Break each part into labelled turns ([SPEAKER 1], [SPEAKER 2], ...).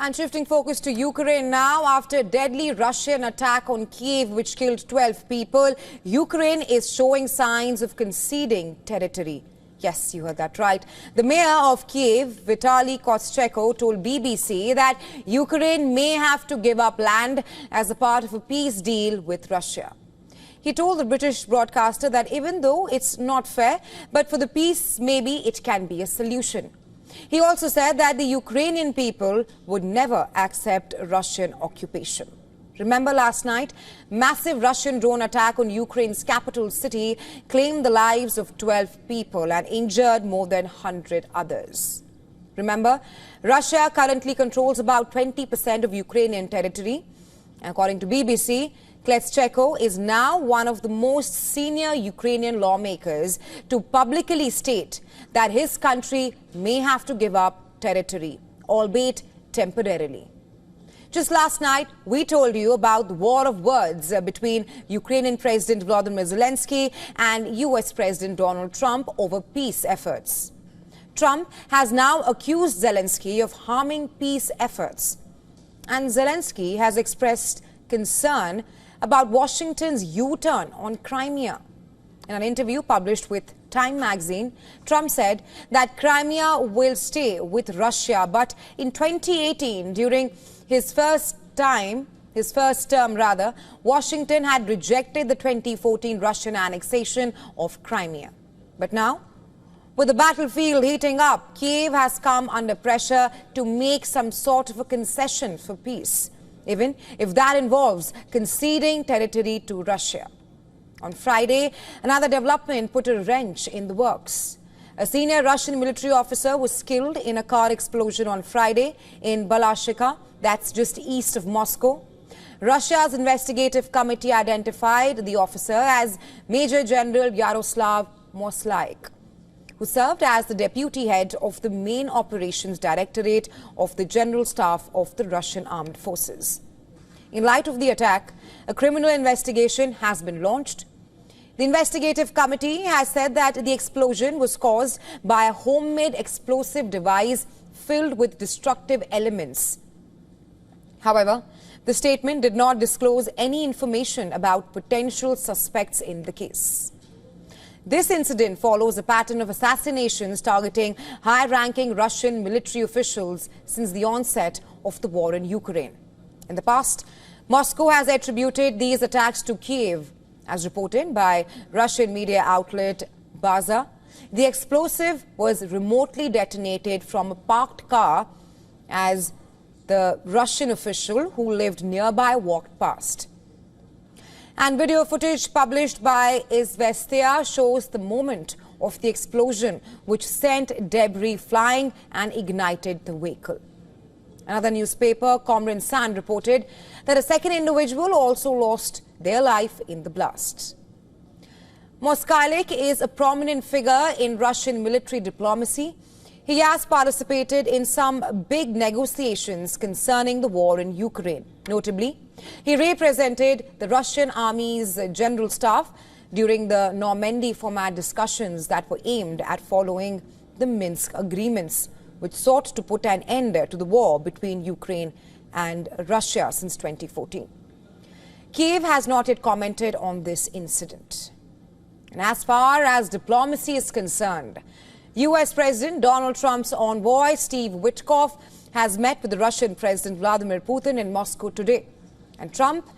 [SPEAKER 1] And shifting focus to Ukraine now, after a deadly Russian attack on Kyiv which killed 12 people, Ukraine is showing signs of conceding territory. Yes, you heard that right. The mayor of Kyiv, Vitali Klitschko, told BBC that Ukraine may have to give up land as a part of a peace deal with Russia. He told the British broadcaster that even though it's not fair, but for the peace, maybe it can be a solution. He also said that the Ukrainian people would never accept Russian occupation. Remember last night, massive Russian drone attack on Ukraine's capital city claimed the lives of 12 people and injured more than 100 others. Remember, Russia currently controls about 20% of Ukrainian territory. According to BBC, Klitschko is now one of the most senior Ukrainian lawmakers to publicly state that his country may have to give up territory, albeit temporarily. Just last night, we told you about the war of words between Ukrainian President Volodymyr Zelensky and US President Donald Trump over peace efforts. Trump has now accused Zelensky of harming peace efforts. And Zelensky has expressed concern about Washington's U-turn on Crimea. In an interview published with Time magazine, Trump said that Crimea will stay with Russia, but in 2018, during his first term, Washington had rejected the 2014 Russian annexation of Crimea. But now, with the battlefield heating up, Kyiv has come under pressure to make some sort of a concession for peace, even if that involves conceding territory to Russia. On Friday, another development put a wrench in the works. A senior Russian military officer was killed in a car explosion on Friday in Balashikha, that's just east of Moscow. Russia's investigative committee identified the officer as Major General Yaroslav Moslaik, who served as the deputy head of the main operations directorate of the General Staff of the Russian Armed Forces. In light of the attack, a criminal investigation has been launched. The investigative committee has said that the explosion was caused by a homemade explosive device filled with destructive elements. However, the statement did not disclose any information about potential suspects in the case. This incident follows a pattern of assassinations targeting high-ranking Russian military officials since the onset of the war in Ukraine. In the past, Moscow has attributed these attacks to Kyiv. As reported by Russian media outlet Baza, the explosive was remotely detonated from a parked car as the Russian official who lived nearby walked past. And video footage published by Izvestia shows the moment of the explosion, which sent debris flying and ignited the vehicle. Another newspaper, Komrinsan, reported that a second individual also lost their life in the blast. Moskalik is a prominent figure in Russian military diplomacy. He has participated in some big negotiations concerning the war in Ukraine. Notably, he represented the Russian Army's General Staff during the Normandy format discussions that were aimed at following the Minsk agreements, which sought to put an end to the war between Ukraine and Russia since 2014. Kyiv has not yet commented on this incident. And as far as diplomacy is concerned, US President Donald Trump's envoy, Steve Witkoff, has met with the Russian President Vladimir Putin in Moscow today. And Trump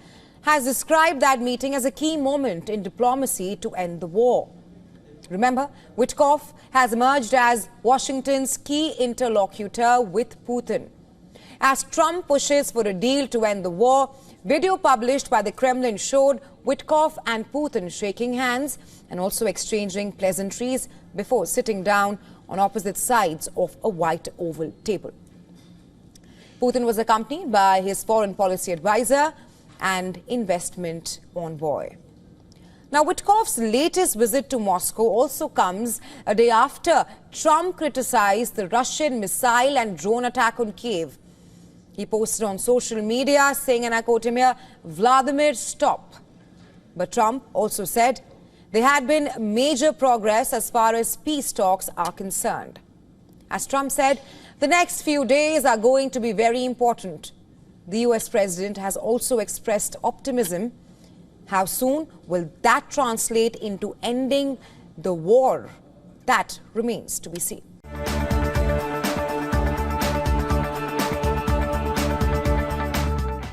[SPEAKER 1] has described that meeting as a key moment in diplomacy to end the war. Remember, Witkoff has emerged as Washington's key interlocutor with Putin. As Trump pushes for a deal to end the war, video published by the Kremlin showed Witkoff and Putin shaking hands and also exchanging pleasantries before sitting down on opposite sides of a white oval table. Putin was accompanied by his foreign policy advisor and investment envoy. Now, Witkoff's latest visit to Moscow also comes a day after Trump criticized the Russian missile and drone attack on Kyiv. He posted on social media saying, and I quote him here, "Vladimir, stop." But Trump also said there had been major progress as far as peace talks are concerned. As Trump said, The next few days are going to be very important. The US president has also expressed optimism. How soon will that translate into ending the war? That remains to be seen.